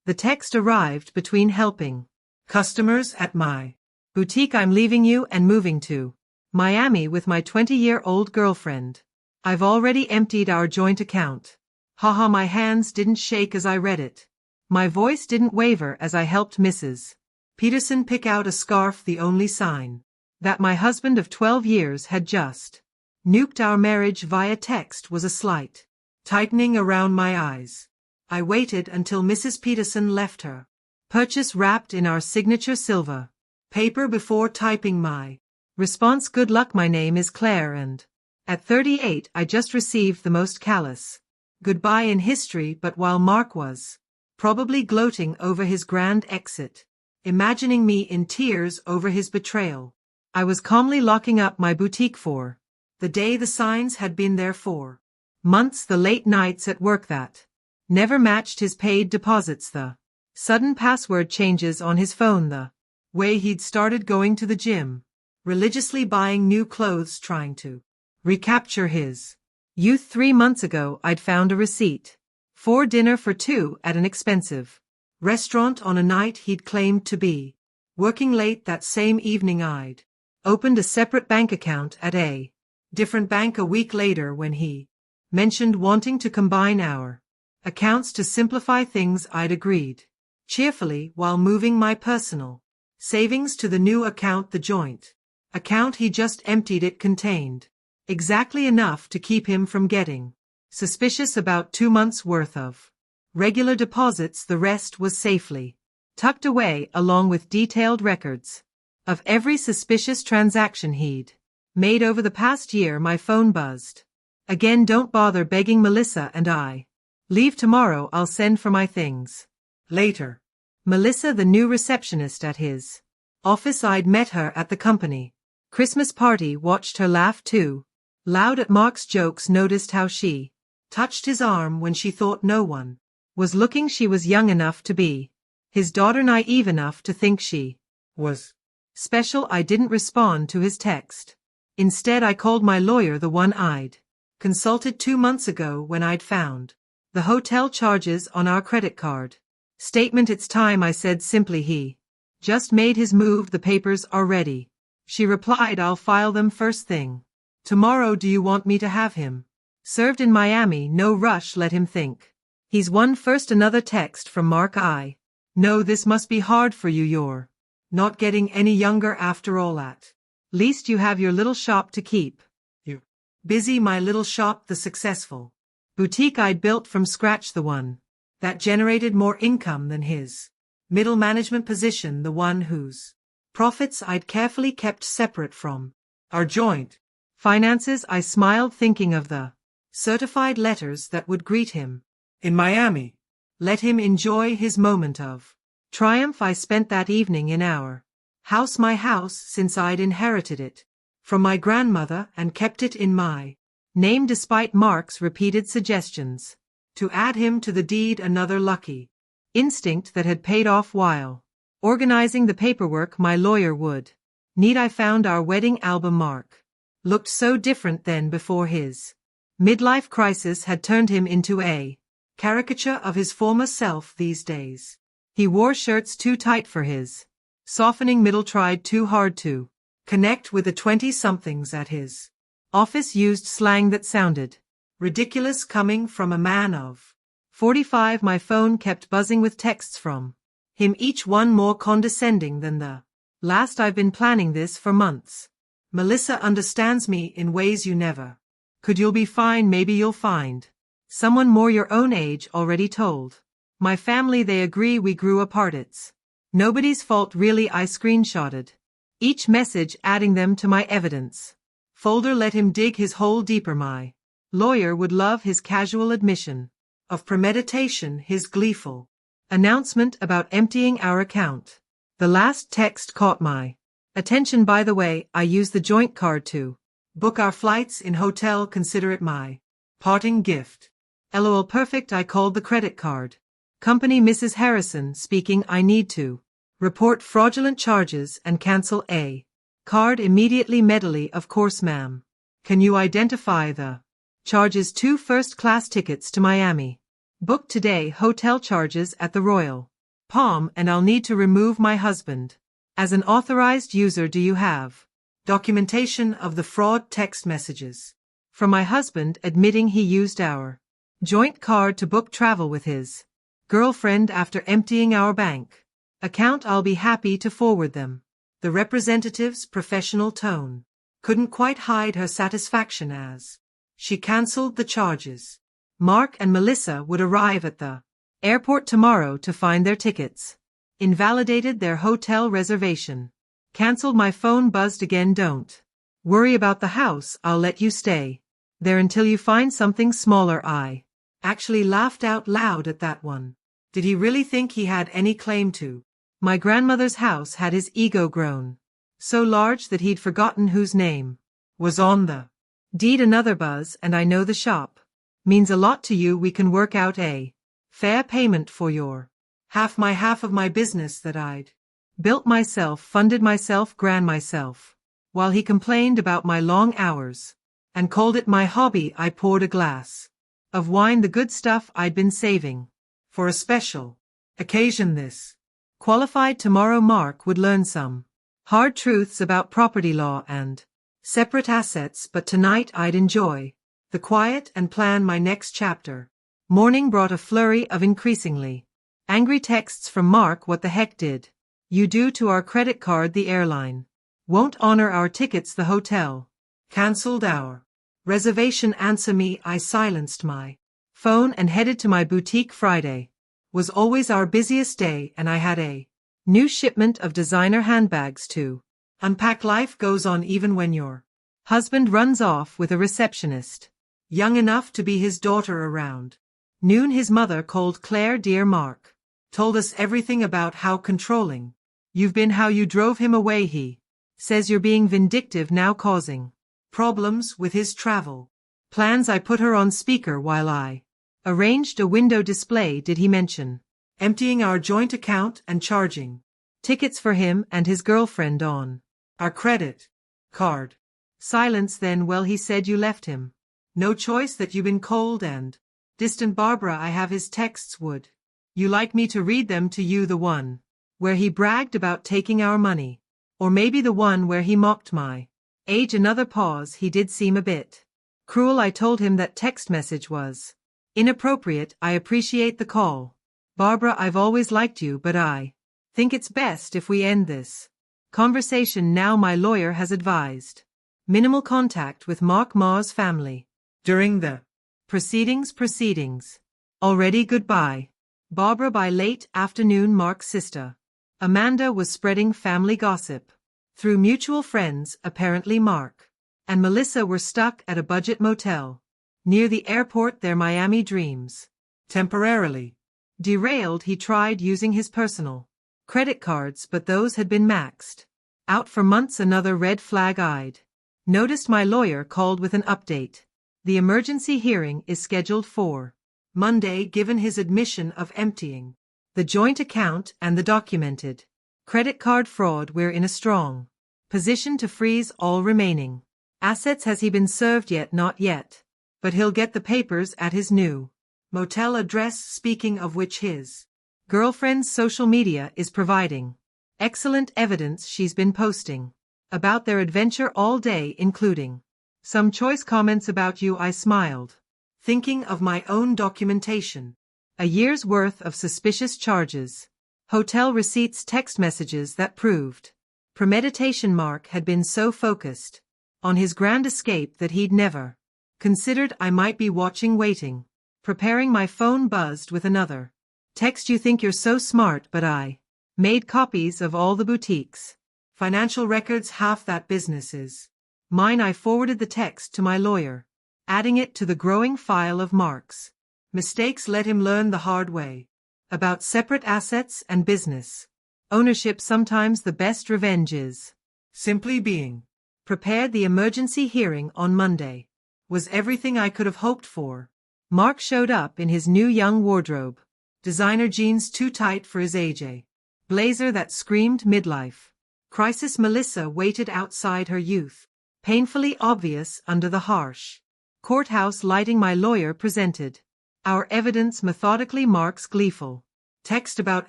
The text arrived between helping customers at my boutique. I'm leaving you and moving to Miami with my 20-year-old girlfriend. I've already emptied our joint account. Haha, my hands didn't shake as I read it. My voice didn't waver as I helped Mrs. Peterson pick out a scarf, the only sign that my husband of 12 years had just nuked our marriage via text was a slight tightening around my eyes. I waited until Mrs. Peterson left her purchase wrapped in our signature silver paper before typing my response. Good luck, my name is Claire, and at 38 I just received the most callous goodbye in history. But while Mark was probably gloating over his grand exit, imagining me in tears over his betrayal, I was calmly locking up my boutique for the day. The signs had been there for months, the late nights at work that never matched his paid deposits, the sudden password changes on his phone, the way he'd started going to the gym, religiously buying new clothes, trying to recapture his youth. 3 months ago I'd found a receipt for dinner for two at an expensive restaurant on a night he'd claimed to be working late. That same evening I'd opened a separate bank account at a different bank. A week later, when he mentioned wanting to combine our accounts to simplify things, I'd agreed cheerfully while moving my personal savings to the new account. The joint account he just emptied, it contained exactly enough to keep him from getting suspicious about 2 months' worth of regular deposits. The rest was safely tucked away, along with detailed records of every suspicious transaction he'd made over the past year. My phone buzzed again. Don't bother begging, Melissa and I leave tomorrow. I'll send for my things later. Melissa, the new receptionist at his office. I'd met her at the company Christmas party, watched her laugh too loud at Mark's jokes, noticed how she touched his arm when she thought no one was looking. She was young enough to be his daughter, naive enough to think she was special. I didn't respond to his text. Instead, I called my lawyer, the one I'd consulted 2 months ago when I'd found the hotel charges on our credit card statement. It's time, I said simply. He just made his move. The papers are ready, she replied. I'll file them first thing tomorrow. Do you want me to have him served in Miami? No rush, let him think he's won first. Another text from Mark. I know this must be hard for you. You're not getting any younger after all. At least you have your little shop to keep you busy. My little shop, the successful boutique I'd built from scratch, the one that generated more income than his middle management position, the one whose profits I'd carefully kept separate from our joint finances. I smiled, thinking of the certified letters that would greet him in Miami. Let him enjoy his moment of triumph. I spent that evening in our house, my house, since I'd inherited it from my grandmother, and kept it in my name despite Mark's repeated suggestions to add him to the deed. Another lucky instinct that had paid off while organizing the paperwork my lawyer would need. I found our wedding album. Mark looked so different then. Before his midlife crisis had turned him into a caricature of his former self. These days he wore shirts too tight for his softening middle, tried too hard to connect with the 20-somethings at his office, used slang that sounded ridiculous coming from a man of 45. My phone kept buzzing with texts from him, each one more condescending than the last. I've been planning this for months. Melissa understands me in ways you never could. You'll be fine. Maybe you'll find someone more your own age. Already told my family, they agree. We grew apart. It's nobody's fault really. I screenshotted each message, adding them to my evidence folder. Let him dig his hole deeper. My lawyer would love his casual admission of premeditation, his gleeful announcement about emptying our account. The last text caught my attention. By the way, I used the joint card to book our flights in hotel. Consider it my parting gift. LOL. Perfect. I called the credit card company. Mrs. Harrison speaking. I need to report fraudulent charges and cancel a card immediately. Medley. Of course, ma'am. Can you identify the charges? 2 first-class tickets to Miami. Booked today. Hotel charges at the Royal Palm, and I'll need to remove my husband. As an authorized user, do you have documentation of the fraud text messages from my husband admitting he used our joint card to book travel with his girlfriend after emptying our bank account? I'll be happy to forward them. The representative's professional tone couldn't quite hide her satisfaction as she cancelled the charges. Mark and Melissa would arrive at the airport tomorrow to find their tickets. Invalidated their hotel reservation. Cancelled. My phone buzzed again. Don't worry about the house, I'll let you stay there until you find something smaller. I actually laughed out loud at that one. Did he really think he had any claim to my grandmother's house? Had his ego grown so large that he'd forgotten whose name was on the deed? Another buzz, and I know the shop means a lot to you. We can work out a fair payment for your half. My half of my business that I'd built myself, funded myself, gran myself. While he complained about my long hours and called it my hobby, I poured a glass of wine, the good stuff I'd been saving for a special occasion. This qualified. Tomorrow Mark would learn some hard truths about property law and separate assets, but tonight I'd enjoy the quiet and plan my next chapter. Morning brought a flurry of increasingly angry texts from Mark. What the heck did you do to our credit card? The airline won't honor our tickets. The hotel cancelled our reservation. Answer me. I silenced my phone and headed to my boutique. Friday was always our busiest day, and I had a new shipment of designer handbags to unpack. Life goes on even when your husband runs off with a receptionist young enough to be his daughter. Around noon his mother called. Claire, dear Mark told us everything about how controlling you've been, how you drove him away. He says you're being vindictive now, causing problems with his travel plans. I put her on speaker while I arranged a window display. Did he mention emptying our joint account and charging tickets for him and his girlfriend on our credit card? Silence. Then, well, he said you left him no choice, that you've been cold and distant. Barbara, I have his texts. Would you like me to read them to you? The one where he bragged about taking our money, or maybe the one where he mocked my age? Another pause. He did seem a bit cruel. I told him that text message was inappropriate. I appreciate the call, Barbara. I've always liked you, but I think it's best if we end this conversation now. My lawyer has advised minimal contact with Mark Ma's family during the proceedings. Already goodbye, Barbara. By late afternoon, Mark's sister, Amanda, was spreading family gossip through mutual friends. Apparently Mark and Melissa were stuck at a budget motel near the airport. Their Miami dreams temporarily derailed. He tried using his personal credit cards, but those had been maxed out for months. Another red flag I'd noticed. My lawyer called with an update. The emergency hearing is scheduled for Monday. Given his admission of emptying the joint account and the documented credit card fraud, we're in a strong position to freeze all remaining assets. Has he been served yet? Not yet, but he'll get the papers at his new motel address. Speaking of which, his girlfriend's social media is providing excellent evidence. She's been posting about their adventure all day, including some choice comments about you. I smiled, thinking of my own documentation. A year's worth of suspicious charges, hotel receipts, text messages that proved premeditation. Mark had been so focused on his grand escape that he'd never considered I might be watching, waiting, preparing. My phone buzzed with another text. You think you're so smart, but I made copies of all the boutiques' financial records. Half that business is mine. I forwarded the text to my lawyer, adding it to the growing file of Mark's mistakes. Let him learn the hard way about separate assets and business ownership. Sometimes the best revenge is simply being prepared. The emergency hearing on Monday was everything I could have hoped for. Mark showed up in his new young wardrobe, designer jeans too tight for his age, a blazer that screamed midlife crisis. Melissa waited outside, her youth painfully obvious under the harsh courthouse lighting. My lawyer presented our evidence methodically. Mark's gleeful Text about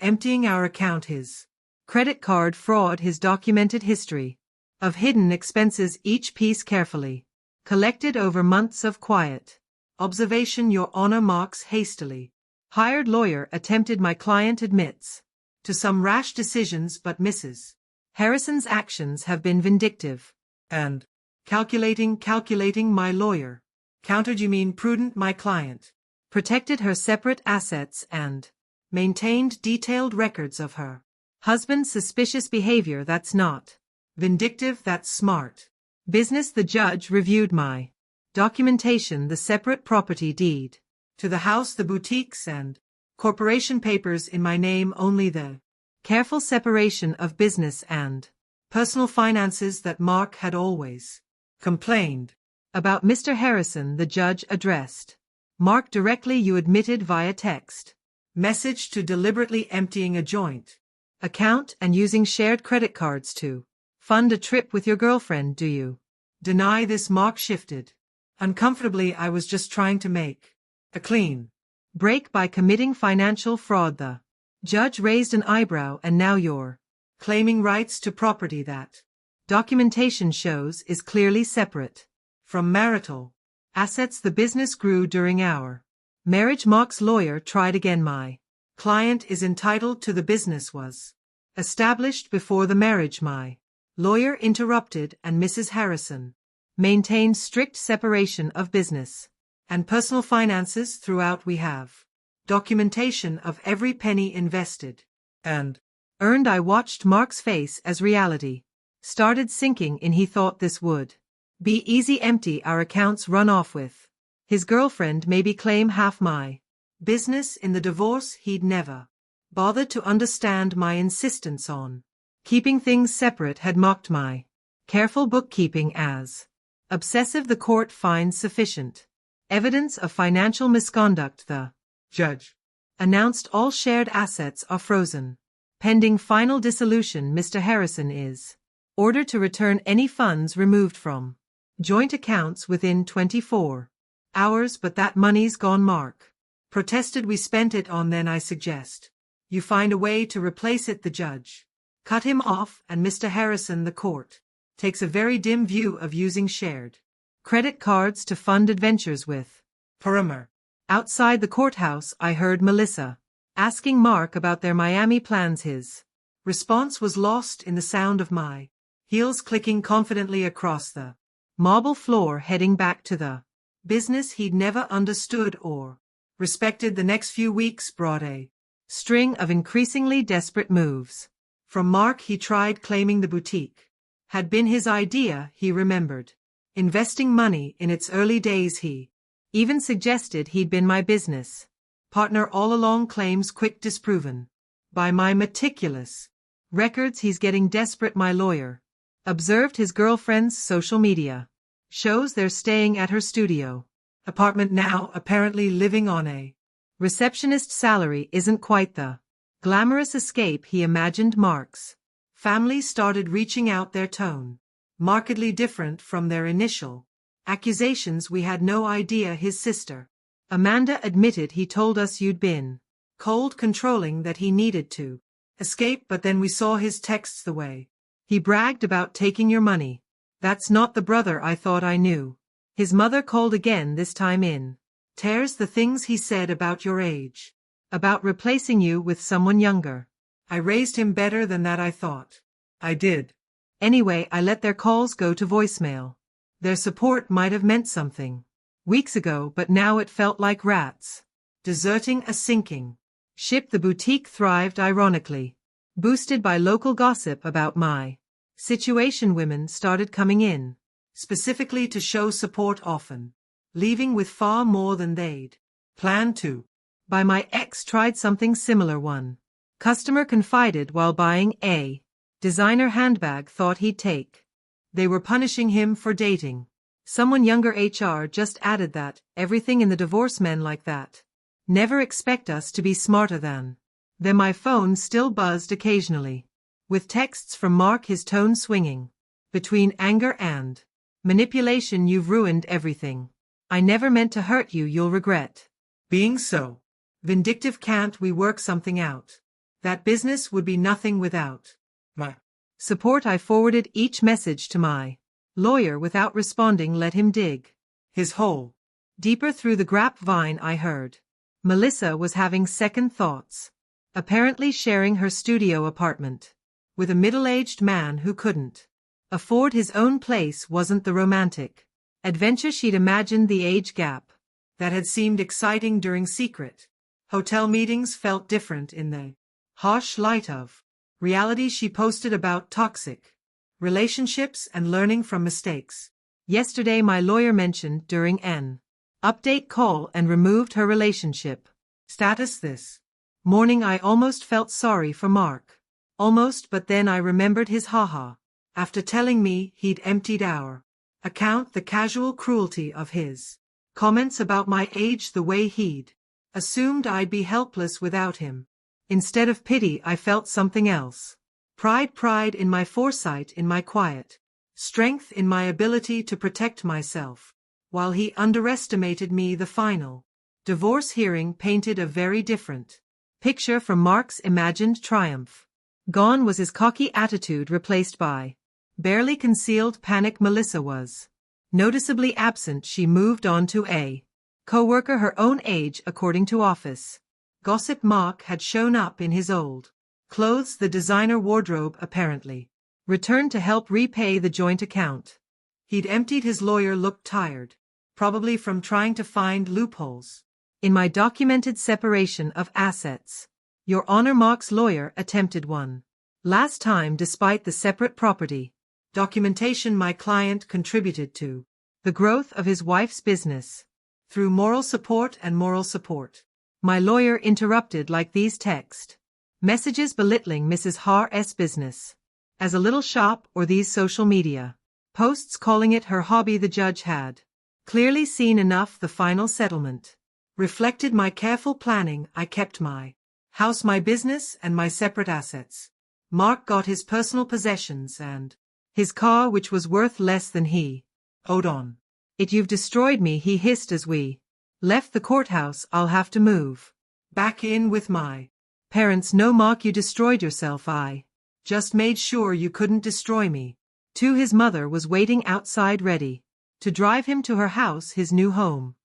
emptying our account, his credit card fraud, his documented history of hidden expenses, each piece carefully collected over months of quiet observation. Your Honor, marks hastily hired lawyer attempted. My client admits to some rash decisions, but Mrs. Harrison's actions have been vindictive and calculating. My lawyer countered. You mean prudent? My client protected her separate assets and maintained detailed records of her husband's suspicious behavior. That's not vindictive, that's smart business. The judge reviewed my documentation, the separate property deed to the house, the boutiques and corporation papers in my name, only the careful separation of business and personal finances that Mark had always complained about. Mr. Harrison, the judge addressed Mark directly. You admitted via text message to deliberately emptying a joint account and using shared credit cards to fund a trip with your girlfriend. Do you deny this? Mark shifted uncomfortably. I was just trying to make a clean break by committing financial fraud. The judge raised an eyebrow. And now you're claiming rights to property that documentation shows is clearly separate from marital assets. The business grew during our marriage. Mark's lawyer tried again. My client is entitled to the business was established before the marriage. My lawyer interrupted, and Mrs. Harrison maintained strict separation of business and personal finances throughout. We have documentation of every penny invested and earned. I watched Mark's face as reality started sinking in. He thought this would be easy. Empty our accounts, run off with his girlfriend, maybe claim half my business in the divorce. He'd never bothered to understand my insistence on keeping things separate, had mocked my careful bookkeeping as obsessive. The court finds sufficient evidence of financial misconduct. The judge announced all shared assets are frozen pending final dissolution. Mr. Harrison is ordered to return any funds removed from joint accounts within 24 hours. But that money's gone. Mark protested. We spent it on then. I suggest you find a way to replace it. The judge cut him off, and Mr. Harrison, the court takes a very dim view of using shared credit cards to fund adventures with Perimeter. Outside the courthouse, I heard Melissa asking Mark about their Miami plans. His response was lost in the sound of my heels clicking confidently across the marble floor, heading back to the business he'd never understood or respected. The next few weeks brought a string of increasingly desperate moves from Mark. He tried claiming the boutique had been his idea. He remembered investing money in its early days. He even suggested he'd been my business partner all along. Claims quick disproven by my meticulous records. He's getting desperate. My lawyer observed his girlfriend's social media shows they're staying at her studio apartment now, apparently living on a receptionist salary. Isn't quite the glamorous escape he imagined. Mark's family started reaching out, their tone markedly different from their initial accusations. We had no idea. His sister Amanda admitted he told us you'd been cold, controlling, that he needed to escape, but then we saw his texts, the way he bragged about taking your money. That's not the brother I thought I knew. His mother called again, this time in tears. The things he said about your age, about replacing you with someone younger. I raised him better than that, I thought. I did. Anyway, I let their calls go to voicemail. Their support might have meant something weeks ago, but now it felt like rats deserting a sinking ship. The boutique thrived, ironically, boosted by local gossip about my situation. Women started coming in, specifically to show support, often leaving with far more than they'd planned to buy. My ex tried something similar. One customer confided while buying a designer handbag thought he'd take. They were punishing him for dating someone younger. HR just added that everything in the divorce, men like that never expect us to be smarter than them. My phone still buzzed occasionally with texts from Mark, his tone swinging between anger and manipulation. You've ruined everything. I never meant to hurt you. You'll regret being so Vindictive, can't we work something out? That business would be nothing without my support. I forwarded each message to my lawyer without responding. Let him dig his hole deeper. Through the grapevine I heard Melissa was having second thoughts, apparently sharing her studio apartment with a middle-aged man who couldn't afford his own place. Wasn't the romantic adventure she'd imagined. The age gap that had seemed exciting during secret hotel meetings felt different in the harsh light of reality. She posted about toxic relationships and learning from mistakes. Yesterday my lawyer mentioned during an update call and removed her relationship status. This morning I almost felt sorry for Mark. Almost, but then I remembered his haha after telling me he'd emptied our account. The casual cruelty of his comments about my age, the way he'd assumed I'd be helpless without him. Instead of pity, I felt something else. Pride in my foresight, in my quiet strength, in my ability to protect myself. While he underestimated me. The final divorce hearing painted a very different picture from Mark's imagined triumph. Gone was his cocky attitude, replaced by barely concealed panic. Melissa was noticeably absent. She moved on to a co-worker her own age, according to office gossip. Mark had shown up in his old clothes, the designer wardrobe, apparently returned to help repay the joint account. He'd emptied. His lawyer looked tired, probably from trying to find loopholes in my documented separation of assets. Your Honor, Mark's lawyer attempted one last time. Despite the separate property documentation, my client contributed to the growth of his wife's business through moral support and moral support. My lawyer interrupted, like these text messages belittling Mrs. Har's business as a little shop, or these social media posts calling it her hobby. The judge had clearly seen enough. The final settlement reflected my careful planning. I kept my house, my business, and my separate assets. Mark got his personal possessions and his car, which was worth less than he owed on it. You've destroyed me, he hissed as we left the courthouse. I'll have to move back in with my parents. No, Mark, you destroyed yourself. I just made sure you couldn't destroy me. Too. His mother was waiting outside, ready to drive him to her house, his new home.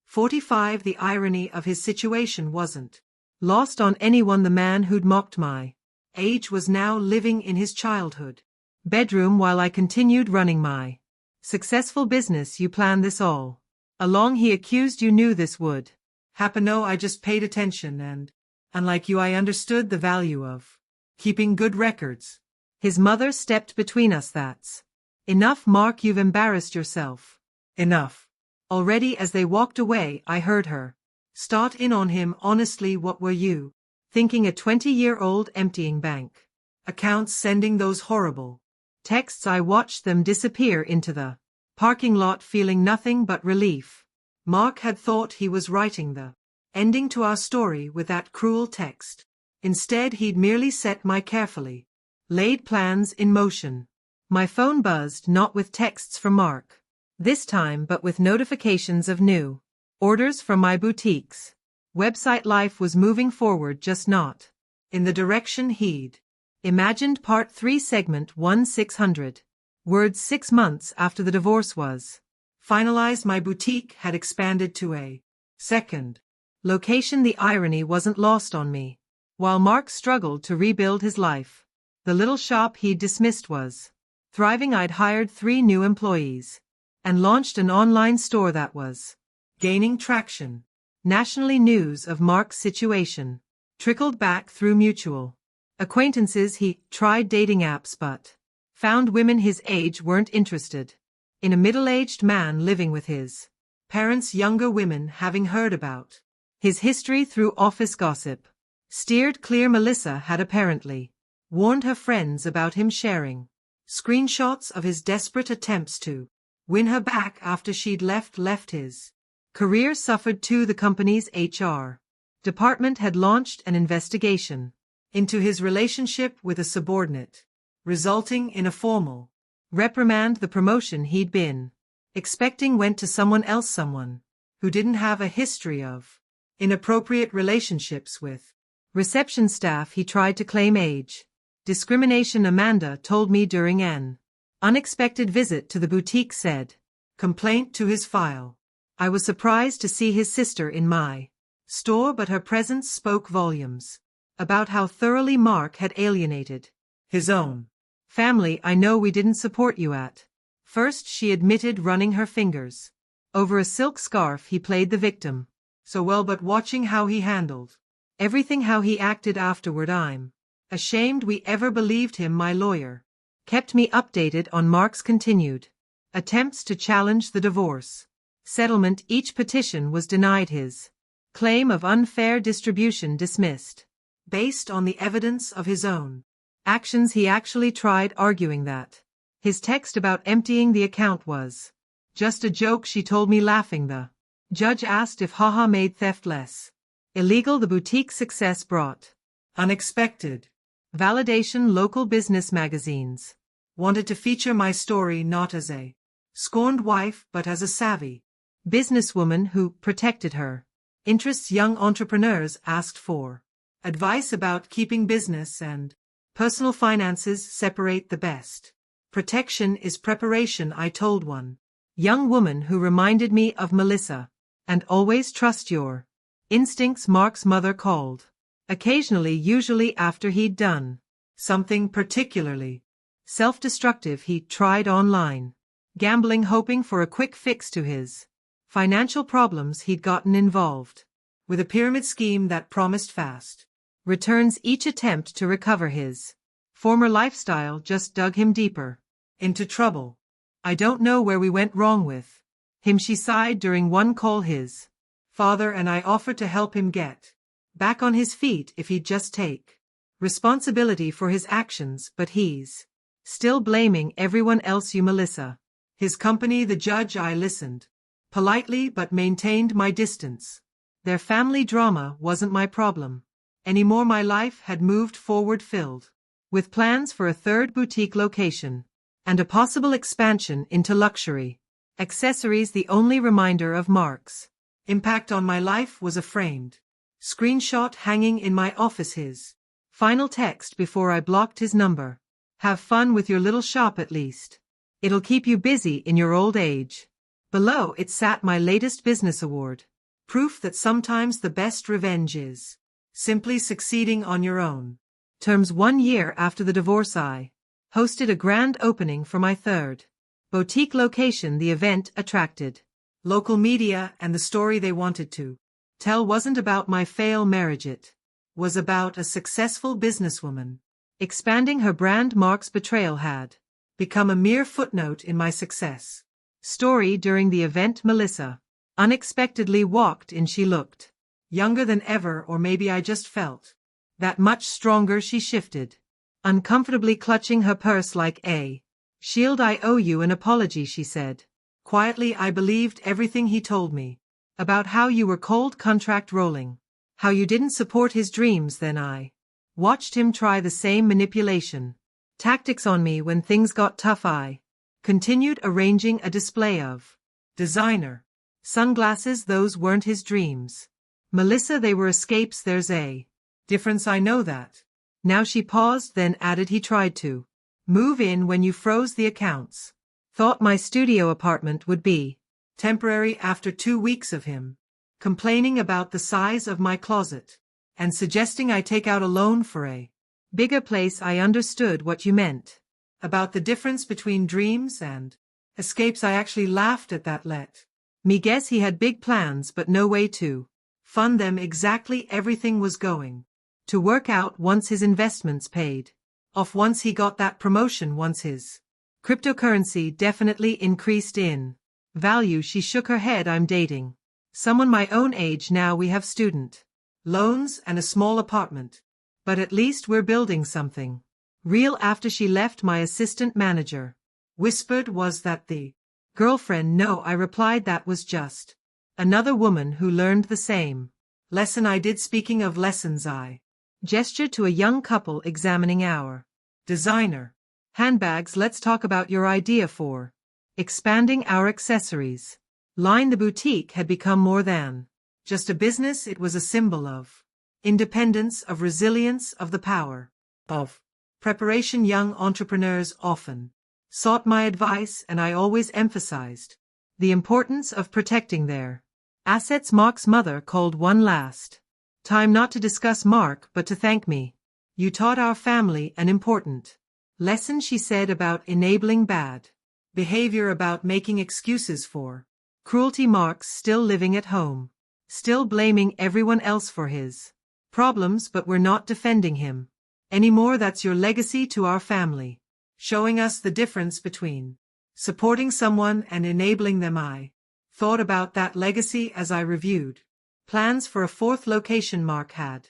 45. The irony of his situation wasn't lost on anyone. The man who'd mocked my age was now living in his childhood bedroom while I continued running my successful business. You planned this all along, he accused. You knew this would happen. No, I just paid attention, and unlike you, I understood the value of keeping good records. His mother stepped between us. That's enough, Mark, you've embarrassed yourself. Enough already. As they walked away, I heard her start in on him. Honestly, what were you thinking? A 20-year-old emptying bank accounts, sending those horrible texts. I watched them disappear into the parking lot, feeling nothing but relief. Mark had thought he was writing the ending to our story with that cruel text. Instead, he'd merely set my carefully laid plans in motion. My phone buzzed, not with texts from Mark this time, but with notifications of new orders from my boutique's website. Life was moving forward, just not in the direction he'd imagined. Part 3, Segment 1, 600 words. 6 months after the divorce was finalized, my boutique had expanded to a second location. The irony wasn't lost on me. While Mark struggled to rebuild his life, the little shop he'd dismissed was thriving. I'd hired 3 new employees and launched an online store that was gaining traction. Nationally, news of Mark's situation trickled back through mutual acquaintances. He tried dating apps but found women his age weren't interested in a middle-aged man living with his parents. Younger women, having heard about his history through office gossip, steered clear. Melissa had apparently warned her friends about him, sharing screenshots of his desperate attempts to win her back after she'd left. His career suffered too. The company's HR department had launched an investigation into his relationship with a subordinate, resulting in a formal reprimand. The promotion he'd been expecting went to someone else, someone who didn't have a history of inappropriate relationships with reception staff. He tried to claim age discrimination. Amanda told me during an unexpected visit to the boutique said complaint to his file. I was surprised to see his sister in my store, but her presence spoke volumes about how thoroughly Mark had alienated his own family. I know we didn't support you at first, she admitted, running her fingers over a silk scarf. He played the victim so well, but watching how he handled everything, how he acted afterward, I'm ashamed we ever believed him. My lawyer kept me updated on Mark's continued attempts to challenge the divorce settlement. Each petition was denied, his claim of unfair distribution dismissed based on the evidence of his own actions. He actually tried arguing that his text about emptying the account was just a joke. She told me, laughing. The judge asked if haha made theft less illegal. The boutique's success brought unexpected validation. Local business magazines wanted to feature my story not as a scorned wife, but as a savvy businesswoman who protected her interests. Young entrepreneurs asked for advice about keeping business and personal finances separate. The best protection is preparation, I told one young woman who reminded me of Melissa. And always trust your instincts, Mark's mother called occasionally, usually after he'd done something particularly self-destructive. He tried online gambling, hoping for a quick fix to his financial problems. He'd gotten involved with a pyramid scheme that promised fast returns. Each attempt to recover his former lifestyle just dug him deeper into trouble. I don't know where we went wrong with him, she sighed during one call. His father and I offered to help him get back on his feet if he'd just take responsibility for his actions, but he's still blaming everyone else. You, Melissa, his company, the judge. I listened politely but maintained my distance. Their family drama wasn't my problem anymore. My life had moved forward, filled with plans for a third boutique location and a possible expansion into luxury accessories. The only reminder of Mark's impact on my life was a framed screenshot hanging in my office, his final text before I blocked his number. Have fun with your little shop, at least it'll keep you busy in your old age. Below it sat my latest business award, proof that sometimes the best revenge is simply succeeding on your own terms. 1 year after the divorce, I hosted a grand opening for my third boutique location. The event attracted local media, and the story they wanted to tell wasn't about my failed marriage. It was about a successful businesswoman expanding her brand. Mark's betrayal had become a mere footnote in my success story. During the event, Melissa unexpectedly walked in. She looked younger than ever, or maybe I just felt that much stronger. She shifted uncomfortably, clutching her purse like a shield. I owe you an apology, she said quietly. I believed everything he told me about how you were cold contract rolling, how you didn't support his dreams. Then I watched him try the same manipulation tactics on me when things got tough. I continued arranging a display of designer sunglasses. Those weren't his dreams, Melissa, they were escapes. There's a difference, I know that now. She paused, then added, he tried to move in when you froze the accounts. Thought my studio apartment would be temporary. After 2 weeks of him complaining about the size of my closet and suggesting I take out a loan for a bigger place, I understood what you meant about the difference between dreams and escapes. I actually laughed at that. Let me guess, he had big plans but no way to fund them. Exactly. Everything was going to work out once his investments paid off, once he got that promotion, once his cryptocurrency definitely increased in value. She shook her head. I'm dating someone my own age now. We have student loans and a small apartment, but at least we're building something real. After she left, my assistant manager whispered, was that the girlfriend? No, I replied, that was just another woman who learned the same lesson I did. Speaking of lessons, I gestured to a young couple examining our designer handbags. Let's talk about your idea for expanding our accessories line. The boutique had become more than just a business. It was a symbol of independence, of resilience, of the power of preparation. Young entrepreneurs often sought my advice, and I always emphasized the importance of protecting their assets. Mark's mother called one last time, not to discuss Mark but to thank me. You taught our family an important lesson, she said, about enabling bad behavior, about making excuses for cruelty. Mark's still living at home, still blaming everyone else for his problems, but we're not defending him anymore. That's your legacy to our family, showing us the difference between supporting someone and enabling them. I thought about that legacy as I reviewed plans for a fourth location. Mark had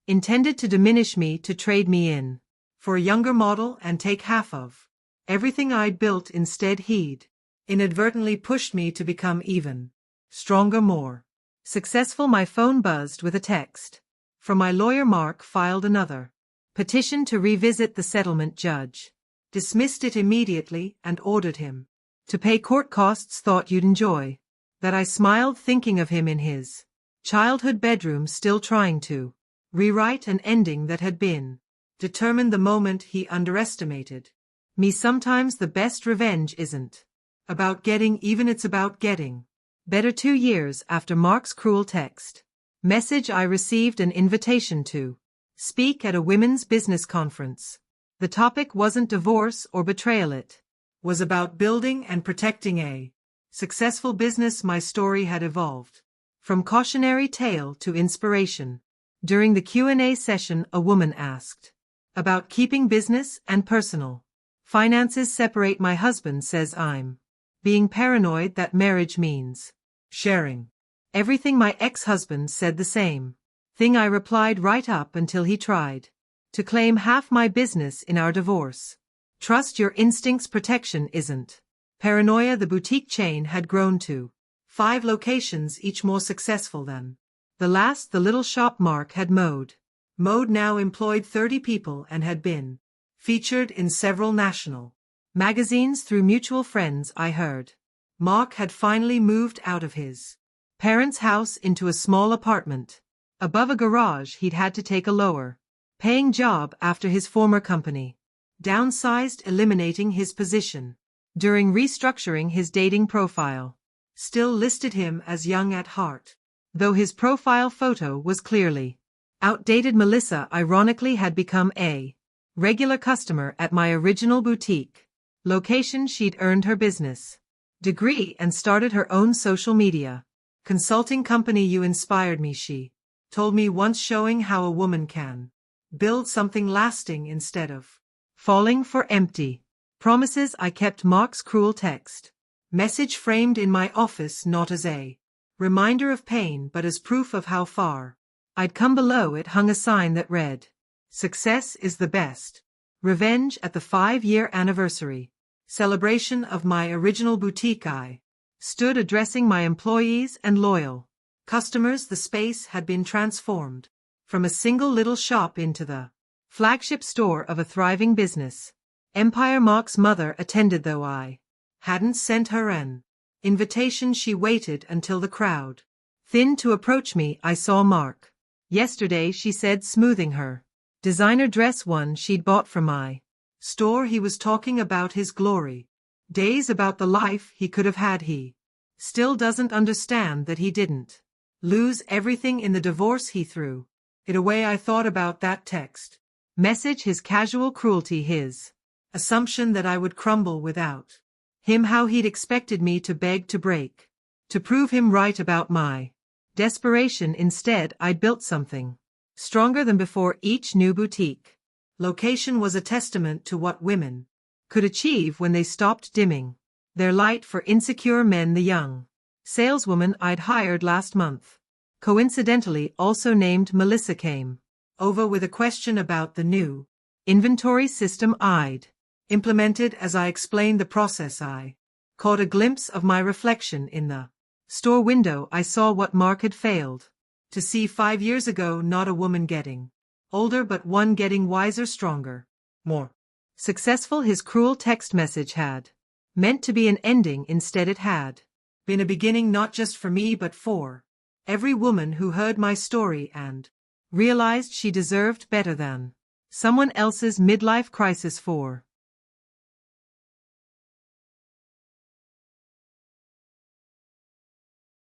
intended to diminish me, to trade me in for a younger model and take half of everything I'd built. Instead, he'd inadvertently pushed me to become even stronger, more successful. My phone buzzed with a text from my lawyer. Mark filed another petition to revisit the settlement. Judge dismissed it immediately and ordered him to pay court costs. Thought you'd enjoy that. I smiled, thinking of him in his childhood bedroom, still trying to rewrite an ending that had been determined the moment he underestimated me. Sometimes the best revenge isn't about getting even, it's about getting better. 2 years after Mark's cruel text message, I received an invitation to speak at a women's business conference. The topic wasn't divorce or betrayal, it was about building and protecting a successful business. My story had evolved from cautionary tale to inspiration. During the Q&A session, a woman asked about keeping business and personal finances separate. My husband says I'm being paranoid, that marriage means sharing everything. My ex-husband said the same thing. I replied, right up until he tried to claim half my business in our divorce. Trust your instincts. Protection isn't paranoia. The boutique chain had grown to 5 locations, each more successful than the last. The little shop Mark had mowed now employed 30 people and had been featured in several national magazines. Through mutual friends, I heard Mark had finally moved out of his parents' house into a small apartment above a garage. He'd had to take a lower paying job after his former company downsized, eliminating his position. During restructuring, his dating profile still listed him as young at heart, though his profile photo was clearly outdated. Melissa, ironically, had become a regular customer at my original boutique location. She'd earned her business degree and started her own social media consulting company. You inspired me, she told me once, showing how a woman can build something lasting instead of falling for empty promises. I kept Mark's cruel text message framed in my office, not as a reminder of pain but as proof of how far I'd come. Below it hung a sign that read, "Success is the best revenge." At the 5-year anniversary celebration of my original boutique, I stood addressing my employees and loyal customers. The space had been transformed from a single little shop into the flagship store of a thriving business empire. Mark's mother attended, though I hadn't sent her an invitation. She waited until the crowd thinned to approach me. I saw Mark yesterday, she said, smoothing her designer dress, one she'd bought from my store. He was talking about his glory days, about the life he could have had. He still doesn't understand that he didn't lose everything in the divorce. He threw it away. I thought about that text message, his casual cruelty, his assumption that I would crumble without him, how he'd expected me to beg, to break, to prove him right about my desperation. Instead, I'd built something stronger than before. Each new boutique location was a testament to what women could achieve when they stopped dimming their light for insecure men. The young saleswoman I'd hired last month, coincidentally also named Melissa, came over with a question about the new inventory system I'd implemented. As I explained the process, I caught a glimpse of my reflection in the store window. I saw what Mark had failed to see 5 years ago, not a woman getting older, but one getting wiser, stronger, more successful. His cruel text message had meant to be an ending. Instead, it had been a beginning, not just for me but for every woman who heard my story and realized she deserved better than someone else's midlife crisis for